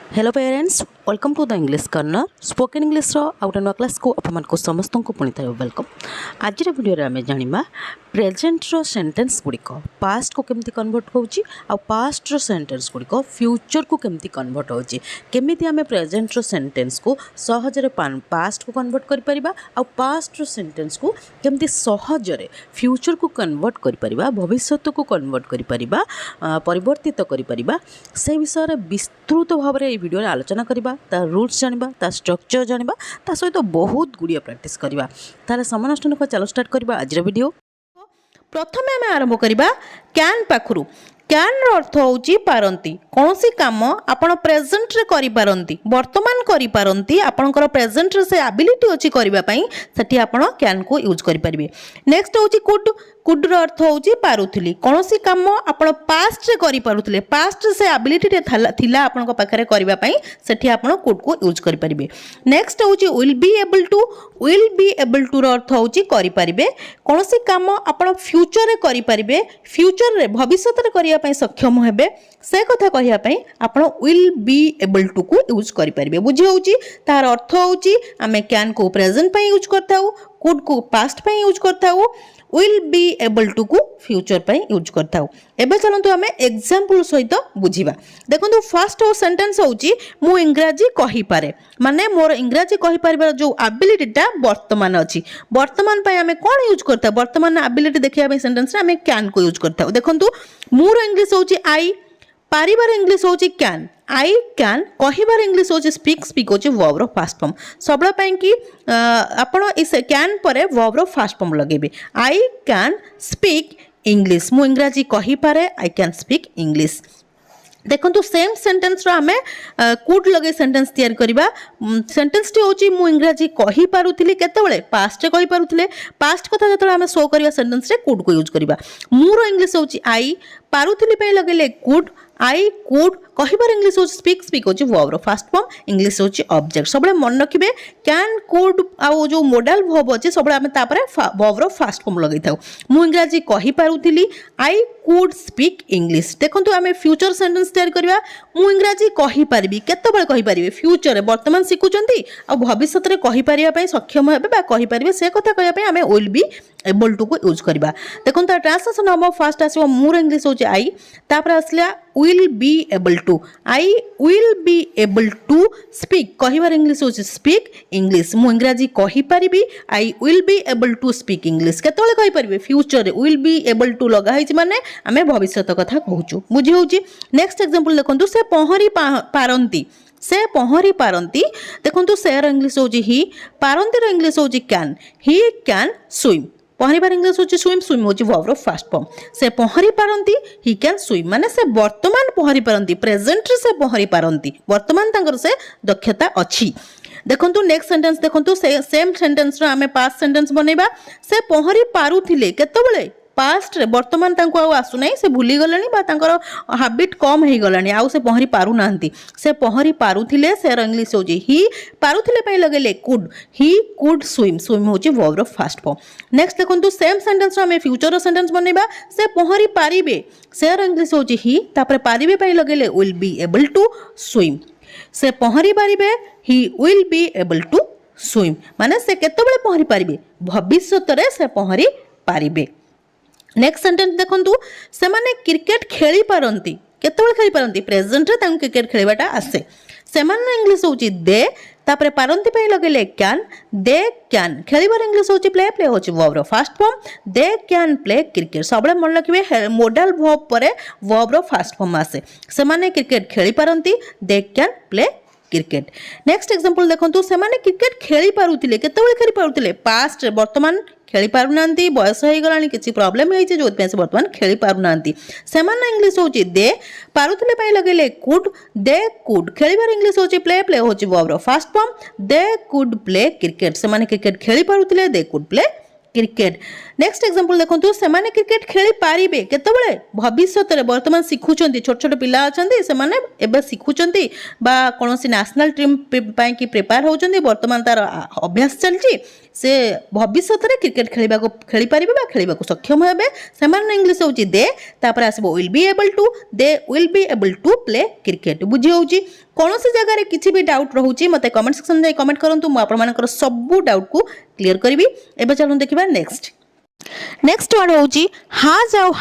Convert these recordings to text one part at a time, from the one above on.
Hello parents, welcome to the English corner spoken English आउट नुआ class को आप समस्त को पुणी थे वेलकम। आज वीडियो आम जाना प्रेजेंट सेंटेंस गुड़िक पास्ट को केमती कन्वर्ट होची आ पास्ट सेंटेंस गुड़िक फ्यूचर को केमती कन्वर्ट होची, केमिति आम प्रेजेंट सेंटेंस को सहजरे पास्ट को कन्वर्ट कर परिबा आ पास्ट सेंटेंस को केमती सहजरे फ्यूचर को कन्वर्ट कर परिबा, भविष्यत को कन्वर्ट कर परिबा, परिवर्तित कर परिबा, से विषय विस्तृत भाव में वीडियो आलोचना करबा, ता रूल्स जानिबा, ता स्ट्रक्चर जानिबा, ता सहित बहुत गुड़िया प्रैक्टिस करबा। ताले समय नष्ट न चलो स्टार्ट करबा आज वीडियो। प्रथमे आम आरंभ करबा कैन पाखरु। कैन अर्थ होची पारंती, कौनसी काम आपण प्रेजेंट रे करि पारंती, वर्तमान करि पारंती, आपनकर प्रेजेंट रे से एबिलिटी अछि करबा पई सेठी आपण कैन को यूज करि परिबे। नेक्स्ट होची कुड। कुड रो अर्थ होची पारुथिली, कौनसी काम आपण पास्ट रे करि पारुथिले, पास्ट से एबिलिटी रे थिला आपनक पाखरे करबा पई सेठी आपण कुड को यूज करि परिबे। नेक्स्ट होची will be able to. Will be able to रो अर्थ होची करि परिबे, कौनसी काम आपण फ्यूचर रे करि परिबे, फ्यूचर रे भविष्यत रे करिया पई सक्षम हेबे, से कथा कहिया पई आपण विल बी एबल टू को यूज करि परिबे। बुझी होची तार अर्थ होची आमे कैन को प्रेजेंट पई यूज करताऊ, कुड को पास्ट पई यूज करताऊ, विल बी एबल टू को फ्यूचर पई यूज करताऊ। एबे चलंतु आमे एग्जांपल सहित बुझिबा। देखंतु फर्स्ट सेंटेंस होची मु इंग्रजी कहि पारे, माने मोर इंग्रजी कहि पारिबार जो एबिलिटीटा वर्तमान अछि, वर्तमान पई आमे कोन यूज करता, वर्तमान एबिलिटी देखिया पई सेंटेंस रे आमे कैन को यूज करताऊ। देखंतु मोर इंग्लिश होची आई, पारिबार इंग्लिश होची कैन, आई कैन, कहिबार इंग्लिश होची स्पीक, स्पीक होची वर्ब रो फास्ट फॉर्म। सबला पई कि आपण इस कैन परे वर्ब रो फास्ट फॉर्म लगेबे। आई कैन स्पीक इंग्लिश, मु इंग्रजी कहि पारे, आई कैन स्पीक इंग्लिश। देखंतु सेम सेंटेंस रो हमें कुड लगे सेंटेंस तैयार करिबा। सेंटेंस टी होची मु इंग्रजी कहि पारुथिले, केतेबेले पास्ट रे कहि पारुथिले, पास्ट कथा जतले हमें शो करिया सेंटेंस रे कुड को यूज करिबा। मुरो इंग्लिश होची आई, पारुथिले पई लगेले कुड, आई कुड, कहिबार इंग्लिश होची स्पीक, स्पीक होची वर्ब रो फास्ट फॉर्म, इंग्लिश होची ऑब्जेक्ट। सबले मन रखिबे कैन कुड आ जो मॉडल वर्ब अछि सबले हमें तापरे वर्ब रो फास्ट फॉर्म लगै थाउ। मु इंग्रजी कहि पारुथिली, आई कुड स्पीक इंग्लिश। देखंतु हमें फ्यूचर सेंटेंस तैयार करबा। मु इंग्रजी कहि पारिबी, केतेबेले कहि पारिबे, फ्यूचर रे, वर्तमान सिखुचंती आ भविष्यत रे कहि पारिबा पई सक्षम हेबे बा कहि पारिबे, से कथा कहया पई हमें विल बी एबल टू को यूज करबा। देखंतु ट्रांसलेशन हम फर्स्ट आसीबो मोर इंग्लिश होची आई, तापर आसला will be able to, I will be able to speak, कहिबार इंग्लिश होची स्पीक इंग्लिश, मु इंग्रजी कहि पारिबी, I will be able to speak English. केतले कहि पारिबे, फ्यूचर रे विल बी एबल टू लगा हिच माने आमे भविष्यत कथा कहूचु। बुझी होची। नेक्स्ट एग्जांपल देखंतु से पहरी पारंती, से पहरी पारंती। देखंतु से रो इंग्लिश होची ही, पारंती रो इंग्लिश होची कैन, ही कैन स्विम, पहरीबार इंग्लिश होची स्विम, स्विम होची वर्ब रो फास्ट फॉर्म। से पहरी पारंती, ही कैन स्विम, माने से वर्तमान पहरी पारंती, प्रेजेंट रे से पहरी पारंती, वर्तमान तांकर से दक्षता अछि। देखंतु नेक्स्ट सेंटेंस देखंतु सेम सेंटेंस रो हमें पास्ट सेंटेंस बनेबा। से पहरी पारुथिले, केतेबेले पास्ट रे, वर्तमान तांको आ आसु नै, से भूली गलेनी बा तांकर हैबिट कम हे गलानी, आउ से पहरी पारु नांती। से पहरी पारुथिले, से रो इंग्लिश होची ही, पारुथिले पई लगेले could, he could swim, swim होची वर्ब रो फास्ट फॉर्म। नेक्स्ट देखंतु सेम सेंटेंस रो हमें फ्यूचर रो सेंटेंस बनेबा। से पहरी पारिबे, से रो इंग्लिश होची ही, तापर पारिबे पई लगेले will be able to swim, से पहरी पारिबे, he will be able to swim, माने से केतेबेले पहरी पारिबे, भविष्यत रे से पहरी पारिबे। नेक्स्ट सेंटेंस देखंतु से माने क्रिकेट खेली पारंती, केतेबेले खेली पारंती, प्रेजेंट रे तांको क्रिकेट खेलिबाटा आसे। से माने इंग्लिश होची दे, तापरे पारंती पई लगेले कैन, दे कैन, खेलिबार इंग्लिश होची प्ले, प्ले होची वर्ब रो first form, they can play cricket. सबले मन रखिबे मॉडल वर्ब परे वर्ब रो फास्ट फॉर्म आसे। से माने क्रिकेट खेली पारंती, they can play cricket. Next example देखंतु से माने क्रिकेट खेली पारुथिले, केतेबेले खेली पारुथिले, पास्ट रे, वर्तमान खेली पारु नांती, बयस हो गलानी, किछि प्रॉब्लम हेछि जोत से वर्तमान खेली पारु नांती। से माने इंग्लिश होची दे, पारुथिले पई लगेले कुड, दे कुड, खेलिबार इंग्लिश होची प्ले, प्ले होची वर्ब रो first form, they could play cricket. से माने क्रिकेट खेली पारुथिले, they could play cricket. Next example देखंतु सेमाने क्रिकेट खेली पारिबे केतबेले भविष्यत रे वर्तमान शिखुचंती छोट छोट पिला अछंती सेमाने एबे शिखुचंती बा कोनोसी नेशनल टीम पई की प्रिपेयर होचंती वर्तमान तार अभ्यास चलची से भविष्यत रे क्रिकेट खेली पारिबे बा खेलिबा को सक्षम हेबे सेमान इंग्लिश होची दे तापर आसीबो will be able to play cricket बुझी होची कोनोसी जगह रे किछि भी डाउट रहउची मते कमेंट सेक्शन जाई कमेंट करंतु मु आपन मानकर सब डाउट को क्लियर करबी एबे चलू देखिबा नेक्स्ट वर्ड होची हाज आउ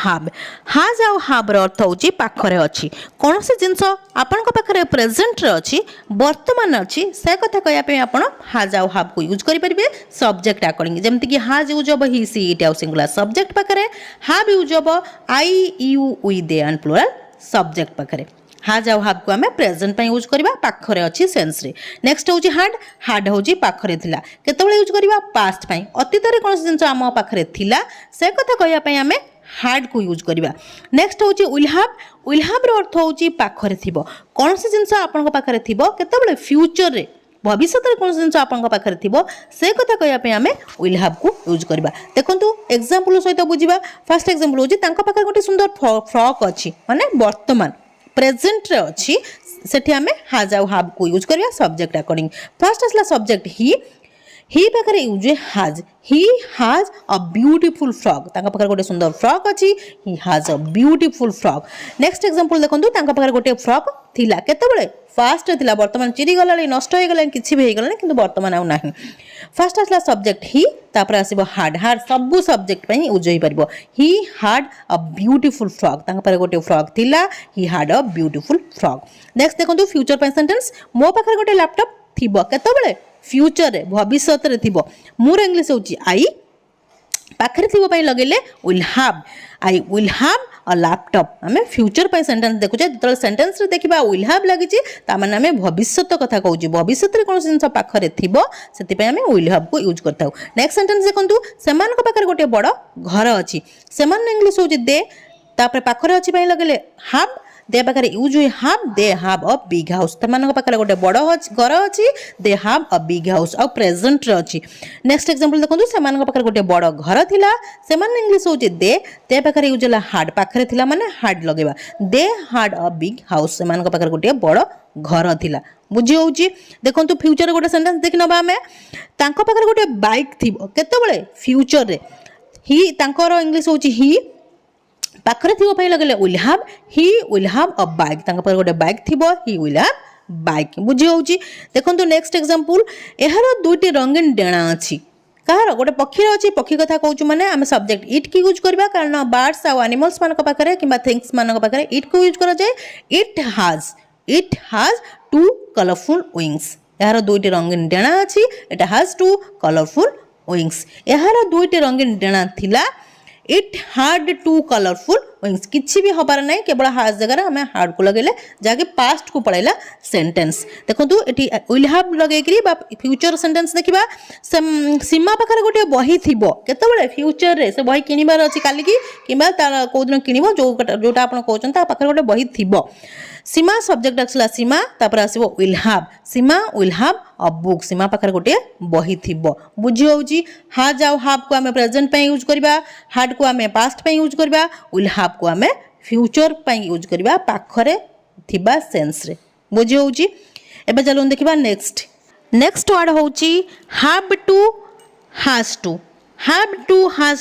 हाब रो अर्थ होची पाखरे अछि कोनोसी जिंस आपन को पाखरे प्रेजेंट रे अछि वर्तमान अछि से कथा कहया पे आपन हाज आउ हाब को यूज करि परिबे सब्जेक्ट अकॉर्डिंग जेमति कि हाज यूज होबो ही सी इट आउ सिंगुलर सब्जेक्ट पाखरे हाब यूज होबो I you we they and plural subject पाखरे हाज आउ हाब को आमे प्रेजेंट पई यूज करबा पाखरे अछि सेंस रे नेक्स्ट होची हार्ड होची पाखरे थिला केतबेले यूज करबा पास्ट पई अतीत रे कोन जिंस आम पाखरे थिला से कथा कहया पई आमे हार्ड को यूज करबा नेक्स्ट होची विल हैव रो अर्थ होची पाखरे थिबो कोन से जिंस आपन को पाखरे थिबो केतबेले फ्यूचर रे भविष्य रे कोन जिंस आपन को पाखरे थिबो से कथा कहया पई आमे विल हैव को यूज करबा देखंतु एग्जांपल सहित बुझिबा फर्स्ट एग्जांपल होची तांको पाखरे गोटे सुंदर फ्रॉक अछि माने वर्तमान प्रेजेंट रे अछि सेठी हमें हाज आउ हाब को यूज करिया सब्जेक्ट अकॉर्डिंग फर्स्ट असला सब्जेक्ट ही पाखरे use he has a beautiful frock तांका पाखरे गोटे सुंदर फ्रॉक अछि he has a beautiful frock next example देखंतु तांका पाखरे गोटे फ्रॉक थिला केतेबेले फास्ट थिला वर्तमान चिरी गलाली नष्ट होई गलानी किछि भी होई गलानी किंतु वर्तमान आउ नाही फर्स्ट असला सब्जेक्ट ही तापर आसीबो हार्ड सब सब्जेक्ट पई यूज होई परबो he had a beautiful frock तांका पाखरे गोटे फ्रॉक थिला he had a beautiful frock next देखंतु फ्यूचर पई सेंटेंस मो पाखरे गोटे लैपटॉप थिबो केतेबेले फ्यूचर रे भविष्यत रे थिबो मोर इंग्लिश होची आई पाखरे थिबो पई लगेले आई विल हैव अ लैपटॉप हमें फ्यूचर पई सेंटेंस देखुचे जतल सेंटेंस रे देखिबा विल हैव लागिची ता माने हमें भविष्यत कथा कहूची भविष्यत रे कोन जिंस पाखरे थिबो सेति पई हमें विल हैव को यूज करताउ नेक्स्ट सेंटेंस देखंतु सेमान को पाखरे गोटे बड़ घर अछि सेमान इंग्लिश होची दे तापर पाखरे अछि पई लगेले हैव दे पाखरे यूज हुई they have a big house तमान पाखरे गोटे बड़ घर अछि they have a big house आ प्रेजेंट रे अछि नेक्स्ट एग्जांपल देखंतु सेमान पाखरे गोटे बड़ घर थिला सेमान इंग्लिश होची दे पाखरे यूज होला हार्ड पाखरे थिला माने हार्ड लगेबा they had a big house सेमान पाखरे गोटे बड़ घर थिला बुझी होची देखंतु फ्यूचर गोटे सेंटेंस देखि नबा हमें तांको पाखरे गोटे बाइक थिबो केतेबेले फ्यूचर रे ही तांकर इंग्लिश होची ही पाखरे थिबो पई लगले विल हैव अ बाइक तांका पर गोटे बाइक थिबो ही विल हैव बाइक बुझी होची देखंतु नेक्स्ट एग्जांपल एहारो दुटी रंगीन डेणा अछि कहार गोटे पक्षी अछि पक्षी कथा कहूछु माने हम सब्जेक्ट इट की यूज करबा कारण बर्ड्स आ एनिमल्स मान को पाखरे किबा थिंग्स मान को पाखरे इट को यूज करा जाय it has two colourful wings एहारो दुटी रंगीन डेणा अछि it has two colourful wings एहारो दुटी रंगीन डेणा थिला it had two colourful wings किछि भी हबार नै केवल हाज जगह हमें हार्ड को लगेले जाके पास्ट को पड़ेला सेंटेंस देखंतु एटी विल हैव लगे करी बा फ्यूचर सेंटेंस देखिबा सीमा पाखरे गोटे बही थिबो केतेबेले फ्यूचर रे से बही किनिबार अछि काली की किबा तार को दिन किनिबो जोटा आपण कहउछन ता पाखरे गोटे बही थिबो सीमा सब्जेक्ट आछला सीमा तापर आसीबो विल हैव अ बुक सीमा पाखरे गोटे बही थिबो बुझी होउची हाज आउ हाव को हमें प्रेजेंट पे यूज करबा हार्ड को हमें पास्ट पे यूज करबा विल हैव को हमें फ्यूचर पे यूज करबा पाखरे थिबा सेंस रे बुझी होउची एबे चलून देखिबा नेक्स्ट वर्ड होउची हैव टू हैज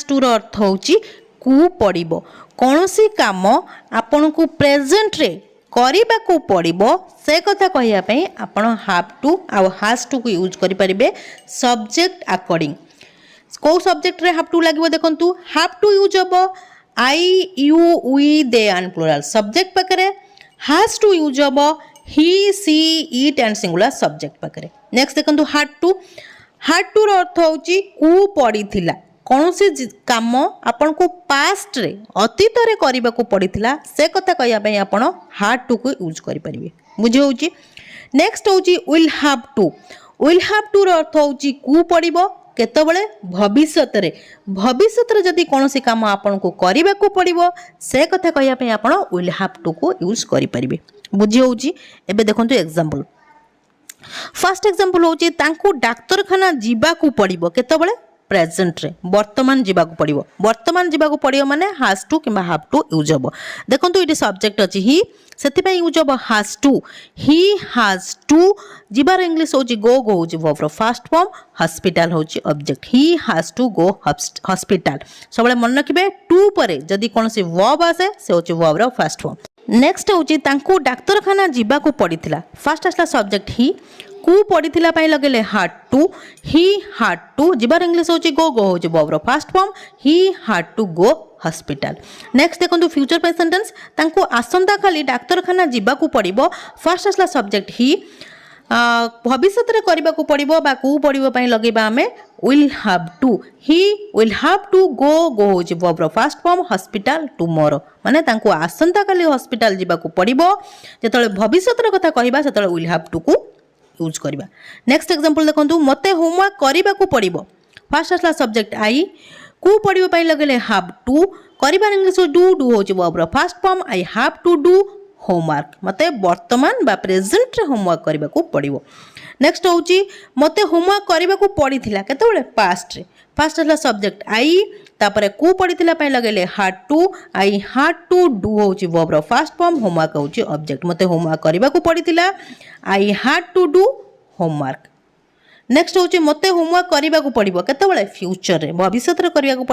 टू रो अर्थ होउची कु पड़िबो कोनोसी काम आपन को प्रेजेंट रे करिबा को पड़िबो से कथा कहिया पई आपण हैव टू आ हैज टू को यूज करि परिबे सब्जेक्ट अकॉर्डिंग को सब्जेक्ट रे हैव टू लागबो देखंतु हैव टू यूज होबो I you we they and plural subject पकरे हैज टू यूज होबो he she it and singular subject पकरे नेक्स्ट देखंतु हैड टू रो अर्थ होची कु पड़िथिला कौनसी काम आपन को पास्ट रे अतीत रे करिबा को पड़िथिला से कथा कहया पई आपण हैड टू को यूज करि परिबे बुझी होची नेक्स्ट होची विल हैव टू रो अर्थ होची कु पड़िबो केतबेले भविष्यत रे जदी कौनसी काम आपन को करिबा को पड़िबो से कथा कहया पई आपण विल हैव टू को यूज करि परिबे बुझी होची एबे देखंतु एग्जांपल फर्स्ट एग्जांपल होची तांको डाक्तरखाना जीबा को पड़िबो केतबेले प्रेजेंट रे वर्तमान जीवाकू पड़िबो वर्तमान जीवाकू पड़िबो माने हैज टू किबा हैव टू यूज हबो देखंतु इटी सब्जेक्ट अछि ही सेति पय यूज हबो has to he has to जीवार इंग्लिश होची गो गो होची वर्ब रो फर्स्ट फॉर्म हॉस्पिटल होची object he has to go hospital सबले मन रखिबे टू परे जदी कोनसी वर्ब आसे से होची वर्ब रो फर्स्ट फॉर्म नेक्स्ट होची तांकू डाक्तरखाना जीवाकू पड़िथिला फर्स्ट आसला सब्जेक्ट ही कु पड़िथिला पय लगेले had to he had to जीवार इंग्लिश होची गो गो होची वर्ब रो first form he had to go hospital next देखंतु फ्यूचर पे सेंटेंस तांको आसंता खाली डाक्तरखाना जीवाकू पड़िबो फर्स्ट आसला सब्जेक्ट ही भविष्य रे करबाकू पड़िबो बा कु पड़िबो पय लगेबा हमें will have to he will have to go go होची वर्ब रो फर्स्ट फॉर्म हॉस्पिटल टुमोरो माने तांको आसंता खाली हॉस्पिटल जीवाकू पड़िबो जेतले भविष्य रे कथा कहिबा सेतले विल हैव टू को यूज करबा नेक्स्ट एग्जांपल देखंतु मते होमवर्क करबाकू पड़िबो फर्स्ट आसला सब्जेक्ट आई कु पड़िबो पय लगेले हैव टू करबार इंग्लिश डू डू होची वर्ब रो first form I have to do homework मते वर्तमान बा प्रेजेंट रे होमवर्क करबाकू पड़िबो नेक्स्ट होची मते होमवर्क करबाकू पड़िथिला केतेबेले पास्ट रे फर्स्ट आसला सब्जेक्ट आई तापरे कु पड़िथिला पय लगेले had to I had to do होची वर्ब रो फर्स्ट फॉर्म होमवर्क होची ऑब्जेक्ट मते होमवर्क करबाकू पड़िथिला I had to do homework next होची मते होमवर्क करबाकू पड़िबो केतेबेले फ्यूचर रे भविष्य रे करबाकू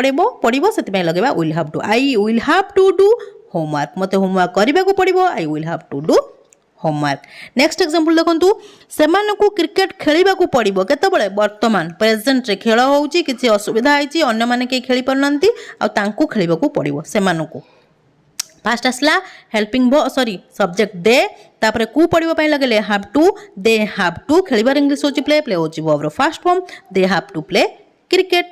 पड़िबो सेति पय लगेबा will have to I will have to do homework मते होमवर्क करबाकू पड़िबो I will have to do homework next example देखंतु सेमानकू क्रिकेट खेलिबाकू पड़िबो केतेबेले वर्तमान प्रेजेंट रे खेल होउची किछि असुविधा आइची अन्य माने के खेली परनंती आ तांकू खेलिबाकू पड़िबो सेमानकू फर्स्ट आसला हेल्पिंग सॉरी सब्जेक्ट दे तापरे कु पड़िबो पय लगेले have to they have to खेलिबार इंग्लिश होची प्ले प्ले होची वर्ब रो first form they have to play cricket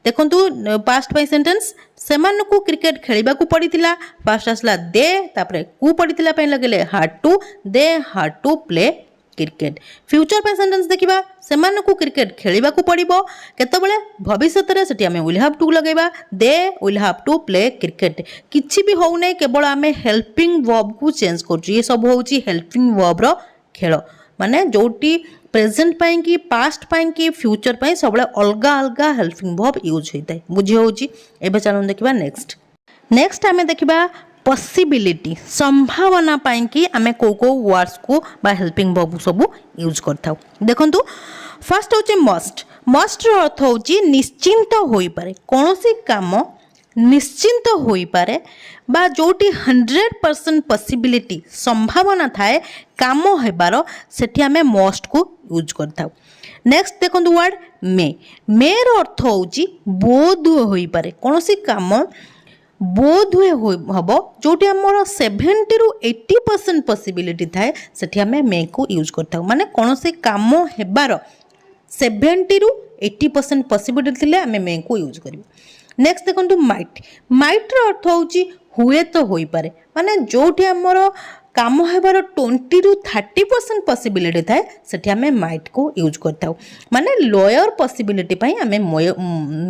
देखंतु पास्ट बाय सेंटेंस सेमानकू क्रिकेट खेलिबाकू पड़िथिला फर्स्ट आसला दे तापरे कु पड़िथिला पय लगेले had to they had to play cricket future पे सेंटेंस देखिबा सेमानकू क्रिकेट खेलिबाकू पड़िबो केतेबेले भविष्य रे सेठी हमें विल हैव टू लगेबा they will have to play cricket किछि भी होउ नै केवल हमें हेल्पिंग वर्ब को चेंज करछु ये सब होउची हेल्पिंग वर्ब रो खेल माने जोटी प्रेजेंट पाई कि पास्ट पाई कि फ्यूचर पाई सब अलग अलग हेल्पिंग वर्ब यूज होता है बुझी होउची एबे चलो देखिबा नेक्स्ट हमें देखिबा पॉसिबिलिटी संभावना पाई कि आमे को वर्ड्स को बा हेल्पिंग वर्ब सब यूज करथाउ देखंतु फर्स्ट होचे मस्ट रो अर्थ होची निश्चिंत होई पारे कोनोसी काम निश्चिंत होई पारे बा जोटी 100% पॉसिबिलिटी संभावना थाए काम हेबार सेठी आमे मस्ट को यूज करथाउ नेक्स्ट देखंतु वर्ड मे रो अर्थ होची बोध होई पारे कोनोसी काम बोध हुए हबो जोटी हमर 70 रु 80% पॉसिबिलिटी थाए सेठी हमें मे को यूज करथाउ माने कोनोसी काम हेबार 70 रु 80% पॉसिबिलिटी थिले हमें मे को यूज करिवो नेक्स्ट देखंतु माइट रो अर्थ होची हुए तो होई पारे माने जोटी हमर काम हेबार 20 रु 30% पॉसिबिलिटी थाए सेठी हमें माइट को यूज करथाउ माने लोअर पॉसिबिलिटी पई हमें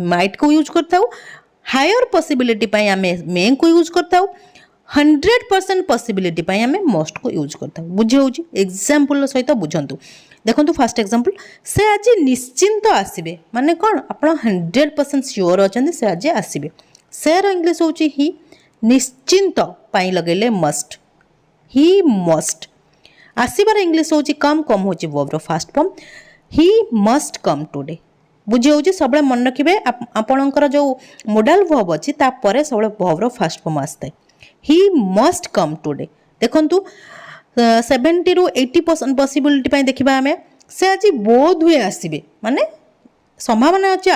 माइट को यूज करथाउ हायर पॉसिबिलिटी पई हमें मे को यूज करथाउ 100% पॉसिबिलिटी पई हमें मस्ट को यूज करथाउ बुझे होची एग्जांपल सहित बुझंतु देखंतु फर्स्ट एग्जांपल से आज निश्चिंत आसीबे माने कोन आपण 100% श्योर अछन से आज आसीबे से रो इंग्लिश होची ही निश्चिंत पई लगेले मस्ट ही मस्ट आसीबार इंग्लिश होची कम होची वर्ब रो first form he must come today बुझे होची सबले मन रखिबे आपणकर जो मॉडल वर्ब अछि ता परे सबले वर्ब रो फर्स्ट फॉर्म आस्ते ही मस्ट कम टुडे देखंतु 70 रु 80% पॉसिबिलिटी पई देखिबा हमें से आज बोध हुए आसीबे माने संभावना अछि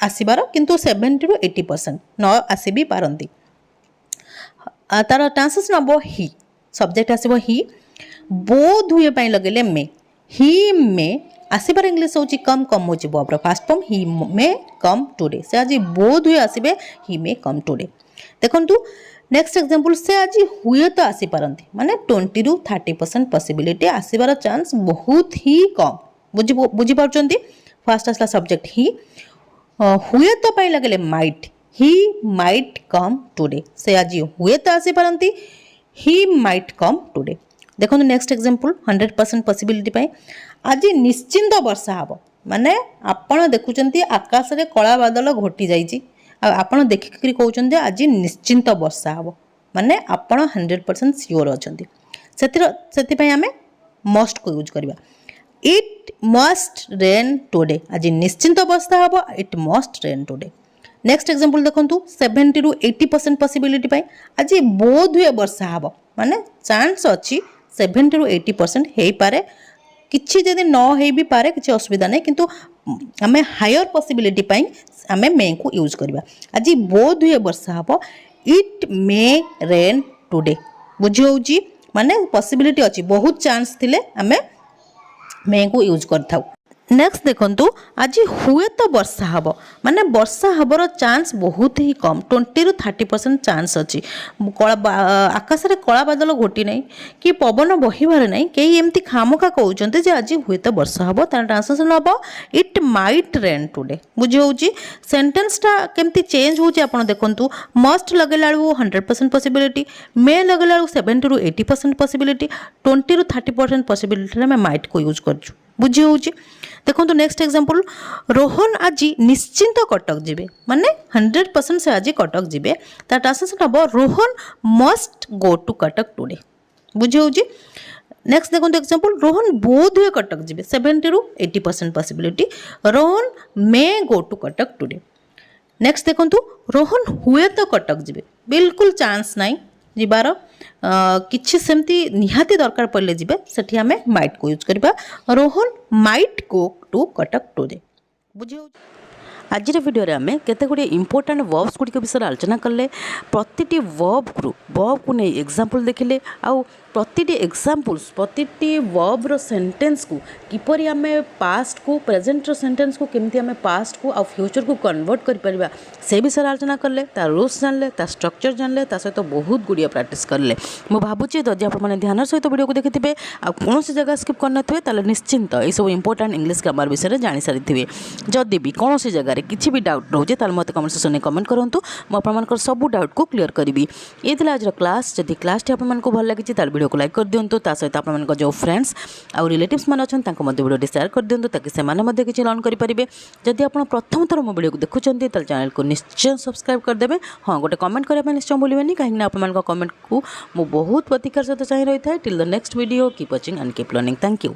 आसीबार किंतु 70 रु 80% न आसीबी पारंती तार ट्रांसलेशन हबो ही सब्जेक्ट आसीबो ही बोध हुए पई लगेले मे ही मे आसीबार इंग्लिश होची कम होची वर्ब रो फर्स्ट फॉर्म ही मे कम टुडे से आज बोध हुए आसीबे ही मे कम टुडे देखंतु नेक्स्ट एग्जांपल से आज हुए तो आसी पारंती माने 20 रु 30% पॉसिबिलिटी आसीबार चांस बहुत ही कम बुझी पारचंती फर्स्ट आसला सब्जेक्ट ही हुए तो पाई लगले might he might come today से आज हुए तो आसी पारंती ही माइट कम टुडे देखो नेक्स्ट एग्जांपल 100% पॉसिबिलिटी पाई आज निश्चिंत वर्षा हबो माने आपण देखुचंती आकाश रे कला बादल घोटी जाइची आपण देखिक कहउचंती आज निश्चिंत वर्षा हबो माने आपण 100% श्योर अछंती से आम मस्ट को यूज करवा इट मस्ट रेन टुडे आज निश्चिंत वर्षा हम it must rain today next example देखंतु 70 ରୁ 80% पॉसिबिलिटी पाई आज बोध हुए वर्षा हम माने चांस अच्छी 70 ରୁ 80% हे पारे किछि जदि न हे भी पारे किछि असुविधा नहीं किंतु आमे हायर पॉसिबिलिटी पाई आमे मे को यूज करवा आज बोध हुए वर्षा हम इट मे रेन टुडे बुझी होउची माने पॉसिबिलिटी अच्छी बहुत चांस थिले आमे मे को यूज करथाउ नेक्स्ट देखंतु आज हुए तो वर्षा हब माने वर्षा हबर चांस बहुत ही कम 20 ରୁ 30% चांस अच्छी आकाश रे कला बादल घोटी नहीं कि पवन बहिबार नहीं कई एमती खामका कहउचंते जे आज हुए तो वर्षा हब तार translation hub it might rain today बुझी होउची सेंटेंस टा केमती चेंज होउची आपण देखंतु मस्ट लगेला 100% पॉसिबिलिटी मे लगेला 70 ରୁ 80% पॉसिबिलिटी 20 ରୁ 30% पॉसिबिलिटी में माइट को यूज करछु बुझी होउची देखो नेक्स्ट एग्जांपल रोहन आज निश्चिंत कटक जीवे माने 100% से आज कटक जीवे तार ट्रांसलेशन हम Rohan must go to Cuttack today बुझे होउची नेक्स्ट देखो एग्जांपल रोहन बोध हुए कटक जीवे 70 ରୁ 80% possibility Rohan may go to Cuttack today next देखो रोहन हुए तो कटक जीवे बिल्कुल चांस नहीं जीवार किछि सेमती निहाती दरकार पड़े जीवे सेठी आमे माइट को यूज करबा Rohan might go to Cuttack today बुझे आज वीडियो रे आमे केते गुडी इंपोर्टेंट वर्ब्स गुडी के विषय आलोचना करले प्रतिटी वर्ब को नै एग्जांपल देखिले आउ प्रतिटी एग्जांपल्स प्रतिटी वर्ब रो सेंटेंस को किपरि आमे पास्ट को प्रेजेंट रो सेंटेंस को केमती आमे पास्ट को आ फ्यूचर को कन्वर्ट करि परिबा से विषय आलोचना करले ता रूल्स जानले ता स्ट्रक्चर जानले ता सहित बहुत गुडिया प्रैक्टिस करले मो भाबुची जदि आपण माने ध्यान सहित वीडियो को देखिथिबे आ कोनोसी जगह स्किप करनथबे ताले निश्चिंत ए सब इंपोर्टेंट इंग्लिश ग्रामर विषय जानि सारिथिबे जदि भी कोनोसी जगह रे किछि भी डाउट रोजे ताले मते कमेंट सेक्शन में कमेंट करंतु मो आपण मानकर सब डाउट को क्लियर करबी ए थिला आज क्लास जदि क्लास टी आपण मानको भल लागिछि ताले वीडियो को लाइक कर दियंतु ता सहित आपण मानको जो फ्रेंड्स आ रिलेटिव्स मान अछन ताको मध्ये वीडियो शेयर कर दियंतु ताकि से माने मध्ये किछि लर्न करि परिबे जदि आपण प्रथम थर मो वीडियो को देखुचंती ताले चैनल को निश्चय सब्सक्राइब कर देबे हां गोटे कमेंट करबे निश्चय भूलिबेनी काहे आपण मानको कमेंट को मो बहुत प्रतिकार सहित चाहि रही थाए till the next video keep watching and keep learning thank you.